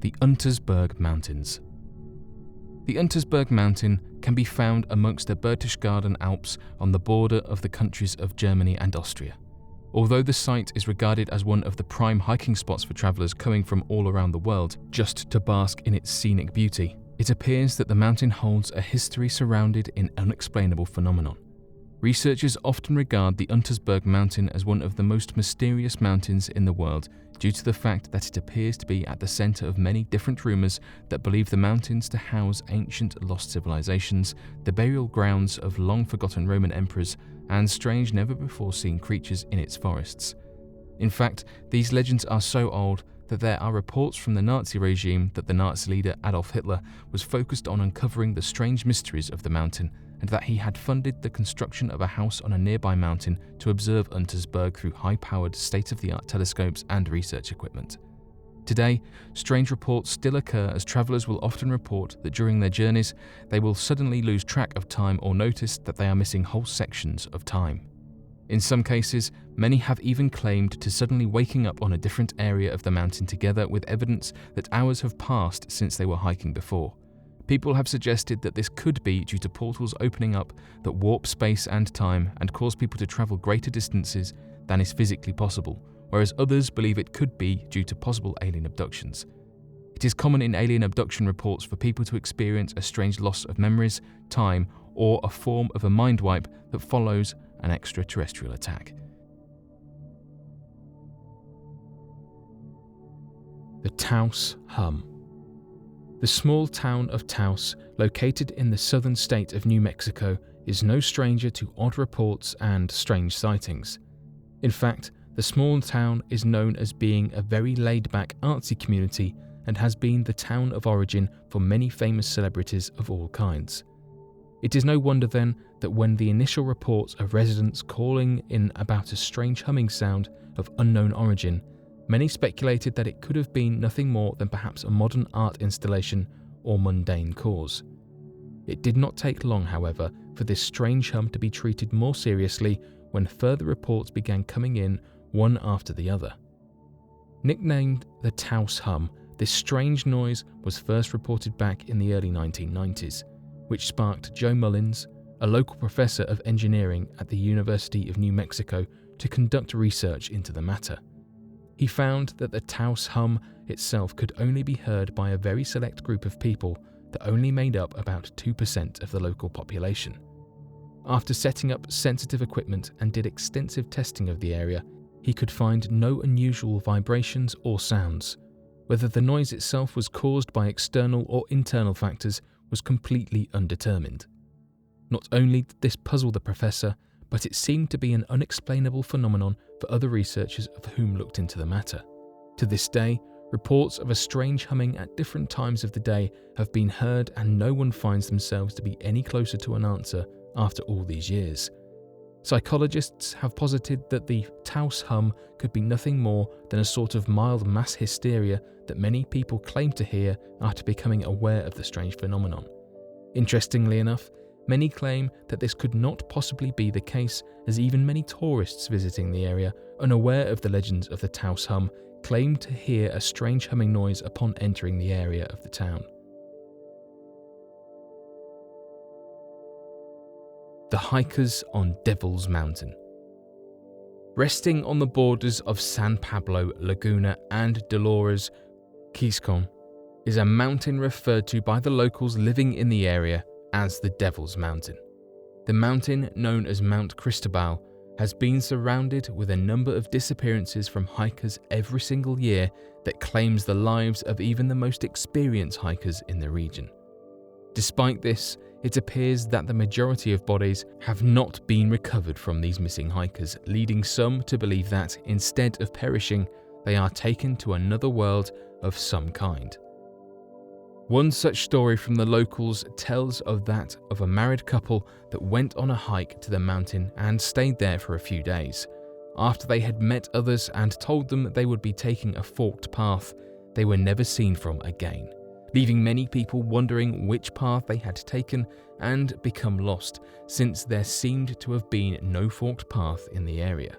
The Untersberg Mountains. The Untersberg Mountain can be found amongst the Berchtesgaden Alps on the border of the countries of Germany and Austria. Although the site is regarded as one of the prime hiking spots for travellers coming from all around the world just to bask in its scenic beauty, it appears that the mountain holds a history surrounded in unexplainable phenomenon. Researchers often regard the Untersberg Mountain as one of the most mysterious mountains in the world due to the fact that it appears to be at the centre of many different rumours that believe the mountains to house ancient lost civilizations, the burial grounds of long-forgotten Roman emperors, and strange never-before-seen creatures in its forests. In fact, these legends are so old that there are reports from the Nazi regime that the Nazi leader Adolf Hitler was focused on uncovering the strange mysteries of the mountain, and that he had funded the construction of a house on a nearby mountain to observe Untersberg through high-powered, state-of-the-art telescopes and research equipment. Today, strange reports still occur as travellers will often report that during their journeys, they will suddenly lose track of time or notice that they are missing whole sections of time. In some cases, many have even claimed to suddenly waking up on a different area of the mountain together with evidence that hours have passed since they were hiking before. People have suggested that this could be due to portals opening up that warp space and time and cause people to travel greater distances than is physically possible, whereas others believe it could be due to possible alien abductions. It is common in alien abduction reports for people to experience a strange loss of memories, time, or a form of a mind wipe that follows an extraterrestrial attack. The Taos Hum. The small town of Taos, located in the southern state of New Mexico, is no stranger to odd reports and strange sightings. In fact, the small town is known as being a very laid-back artsy community and has been the town of origin for many famous celebrities of all kinds. It is no wonder then that when the initial reports of residents calling in about a strange humming sound of unknown origin, many speculated that it could have been nothing more than perhaps a modern art installation or mundane cause. It did not take long, however, for this strange hum to be treated more seriously when further reports began coming in one after the other. Nicknamed the Taos Hum, this strange noise was first reported back in the early 1990s, which sparked Joe Mullins, a local professor of engineering at the University of New Mexico, to conduct research into the matter. He found that the Taos Hum itself could only be heard by a very select group of people that only made up about 2% of the local population. After setting up sensitive equipment and did extensive testing of the area, he could find no unusual vibrations or sounds. Whether the noise itself was caused by external or internal factors was completely undetermined. Not only did this puzzle the professor, but it seemed to be an unexplainable phenomenon for other researchers of whom looked into the matter. To this day, reports of a strange humming at different times of the day have been heard, and no one finds themselves to be any closer to an answer after all these years. Psychologists have posited that the Taos Hum could be nothing more than a sort of mild mass hysteria that many people claim to hear after becoming aware of the strange phenomenon. Interestingly enough, many claim that this could not possibly be the case, as even many tourists visiting the area, unaware of the legends of the Taos Hum, claim to hear a strange humming noise upon entering the area of the town. The hikers on Devil's Mountain. Resting on the borders of San Pablo, Laguna, and Dolores, Quezon, is a mountain referred to by the locals living in the area as the Devil's Mountain. The mountain, known as Mount Cristobal, has been surrounded with a number of disappearances from hikers every single year that claims the lives of even the most experienced hikers in the region. Despite this, it appears that the majority of bodies have not been recovered from these missing hikers, leading some to believe that, instead of perishing, they are taken to another world of some kind. One such story from the locals tells of that of a married couple that went on a hike to the mountain and stayed there for a few days. After they had met others and told them they would be taking a forked path, they were never seen from again, leaving many people wondering which path they had taken and become lost, since there seemed to have been no forked path in the area.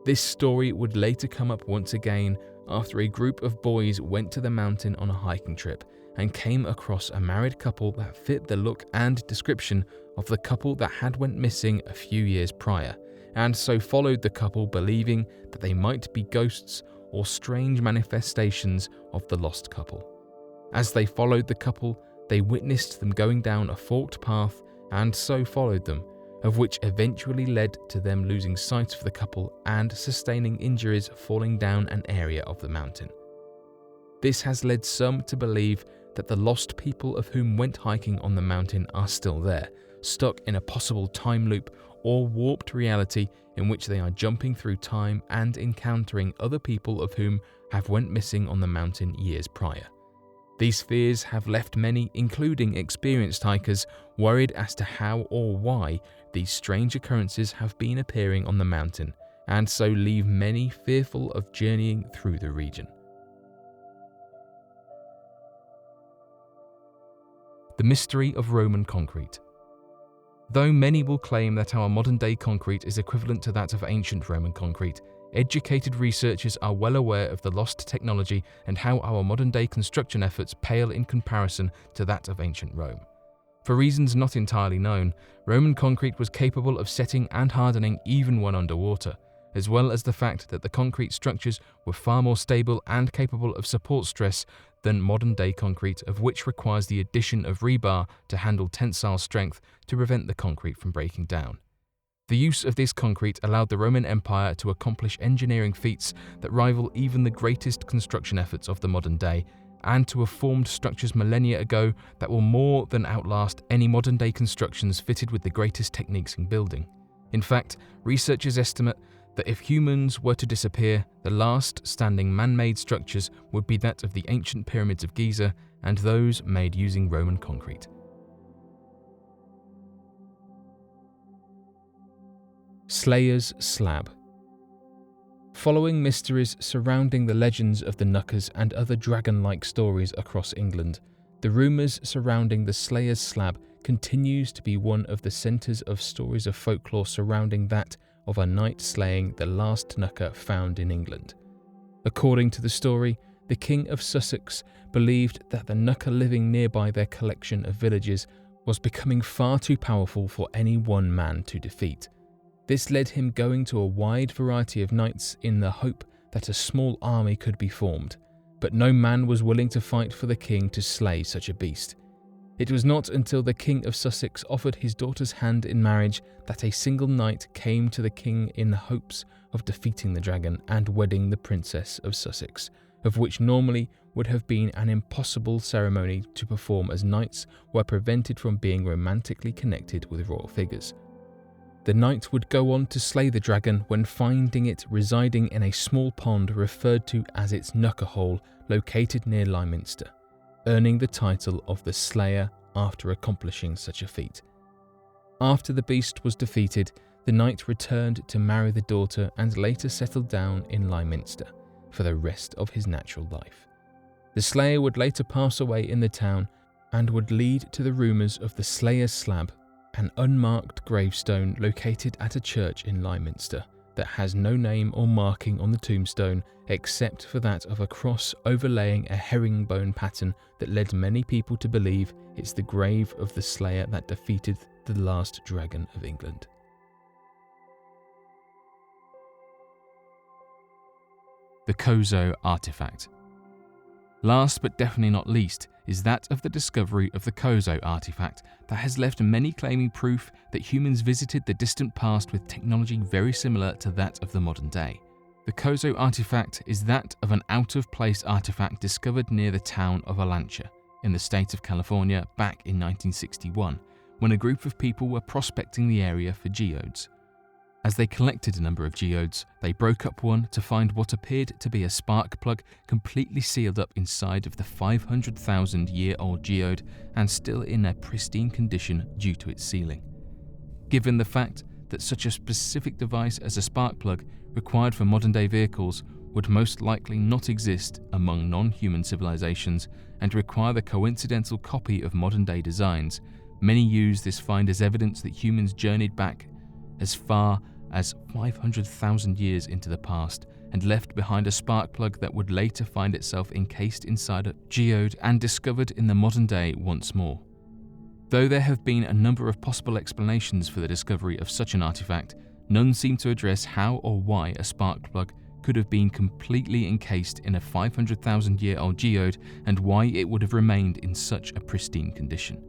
This story would later come up once again after a group of boys went to the mountain on a hiking trip and came across a married couple that fit the look and description of the couple that had went missing a few years prior, and so followed the couple believing that they might be ghosts or strange manifestations of the lost couple. As they followed the couple, they witnessed them going down a forked path and so followed them, of which eventually led to them losing sight of the couple and sustaining injuries falling down an area of the mountain. This has led some to believe that the lost people of whom went hiking on the mountain are still there, stuck in a possible time loop or warped reality in which they are jumping through time and encountering other people of whom have went missing on the mountain years prior. These fears have left many, including experienced hikers, worried as to how or why these strange occurrences have been appearing on the mountain, and so leave many fearful of journeying through the region. The mystery of Roman concrete. Though many will claim that our modern-day concrete is equivalent to that of ancient Roman concrete, educated researchers are well aware of the lost technology and how our modern-day construction efforts pale in comparison to that of ancient Rome. For reasons not entirely known, Roman concrete was capable of setting and hardening even when underwater, as well as the fact that the concrete structures were far more stable and capable of support stress than modern-day concrete, of which requires the addition of rebar to handle tensile strength to prevent the concrete from breaking down. The use of this concrete allowed the Roman Empire to accomplish engineering feats that rival even the greatest construction efforts of the modern day, and to have formed structures millennia ago that will more than outlast any modern-day constructions fitted with the greatest techniques in building. In fact, researchers estimate that if humans were to disappear, the last standing man-made structures would be that of the ancient pyramids of Giza and those made using Roman concrete. Slayers Slab. Following mysteries surrounding the legends of the Knuckers and other dragon-like stories across England, the rumours surrounding the Slayers Slab continues to be one of the centres of stories of folklore surrounding that of a knight slaying the last Knucker found in England. According to the story, the King of Sussex believed that the Knucker living nearby their collection of villages was becoming far too powerful for any one man to defeat. This led him going to a wide variety of knights in the hope that a small army could be formed, but no man was willing to fight for the king to slay such a beast. It was not until the King of Sussex offered his daughter's hand in marriage that a single knight came to the king in the hopes of defeating the dragon and wedding the Princess of Sussex, of which normally would have been an impossible ceremony to perform, as knights were prevented from being romantically connected with royal figures. The knight would go on to slay the dragon when finding it residing in a small pond referred to as its Knucker Hole, located near Lyminster, earning the title of the Slayer after accomplishing such a feat. After the beast was defeated, the knight returned to marry the daughter and later settled down in Lyminster for the rest of his natural life. The Slayer would later pass away in the town and would lead to the rumours of the Slayers Slab, an unmarked gravestone located at a church in Lyminster that has no name or marking on the tombstone except for that of a cross overlaying a herringbone pattern that led many people to believe it's the grave of the slayer that defeated the last dragon of England. The Kozo Artifact. Last but definitely not least is that of the discovery of the Kozo Artifact that has left many claiming proof that humans visited the distant past with technology very similar to that of the modern day. The Kozo Artifact is that of an out-of-place artifact discovered near the town of Olancha in the state of California back in 1961, when a group of people were prospecting the area for geodes. As they collected a number of geodes, they broke up one to find what appeared to be a spark plug completely sealed up inside of the 500,000-year-old geode and still in a pristine condition due to its sealing. Given the fact that such a specific device as a spark plug required for modern-day vehicles would most likely not exist among non-human civilizations and require the coincidental copy of modern-day designs, many use this find as evidence that humans journeyed back as far as 500,000 years into the past and left behind a spark plug that would later find itself encased inside a geode and discovered in the modern day once more. Though there have been a number of possible explanations for the discovery of such an artifact, none seem to address how or why a spark plug could have been completely encased in a 500,000-year-old geode and why it would have remained in such a pristine condition.